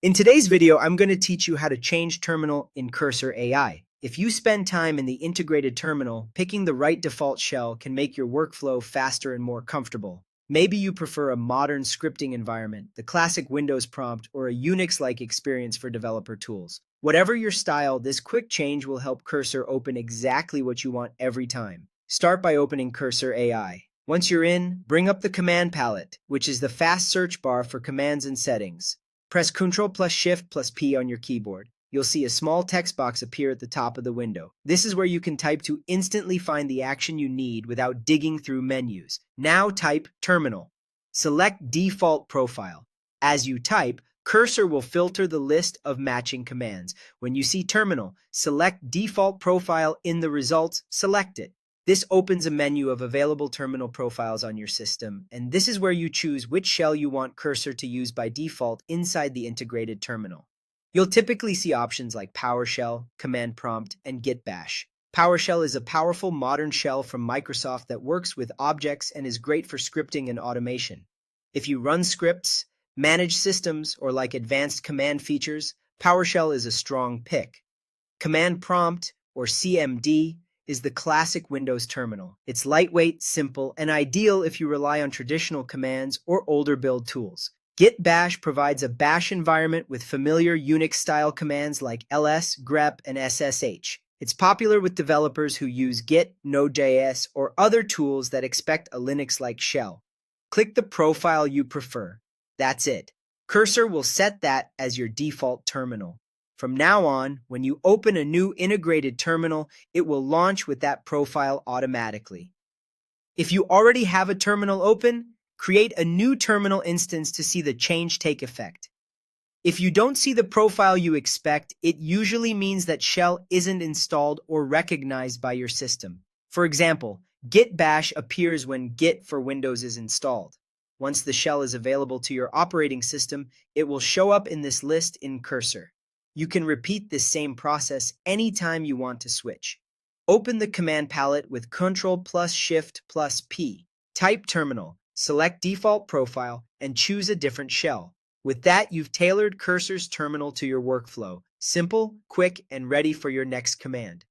In today's video, I'm going to teach you how to change terminal in Cursor AI. If you spend time in the integrated terminal, picking the right default shell can make your workflow faster and more comfortable. Maybe you prefer a modern scripting environment, the classic Windows prompt, or a Unix-like experience for developer tools. Whatever your style, this quick change will help Cursor open exactly what you want every time. Start by opening Cursor AI. Once you're in, bring up the command palette, which is the fast search bar for commands and settings. Press Ctrl plus Shift plus P on your keyboard. You'll see a small text box appear at the top of the window. This is where you can type to instantly find the action you need without digging through menus. Now type Terminal. Select Default Profile. As you type, Cursor will filter the list of matching commands. When you see Terminal, select Default Profile in the results, select it. This opens a menu of available terminal profiles on your system, and this is where you choose which shell you want Cursor to use by default inside the integrated terminal. You'll typically see options like PowerShell, Command Prompt, and Git Bash. PowerShell is a powerful modern shell from Microsoft that works with objects and is great for scripting and automation. If you run scripts, manage systems, or like advanced command features, PowerShell is a strong pick. Command Prompt, or CMD, is the classic Windows terminal. It's lightweight, simple, and ideal if you rely on traditional commands or older build tools. Git Bash provides a bash environment with familiar Unix-style commands like ls, grep, and ssh. It's popular with developers who use Git, Node.js, or other tools that expect a Linux-like shell. Click the profile you prefer. That's it. Cursor will set that as your default terminal. From now on, when you open a new integrated terminal, it will launch with that profile automatically. If you already have a terminal open, create a new terminal instance to see the change take effect. If you don't see the profile you expect, it usually means that shell isn't installed or recognized by your system. For example, Git Bash appears when Git for Windows is installed. Once the shell is available to your operating system, it will show up in this list in Cursor. You can repeat this same process anytime you want to switch. Open the command palette with Ctrl plus Shift plus P. Type Terminal, select Default Profile, and choose a different shell. With that, you've tailored Cursor's terminal to your workflow. Simple, quick, and ready for your next command.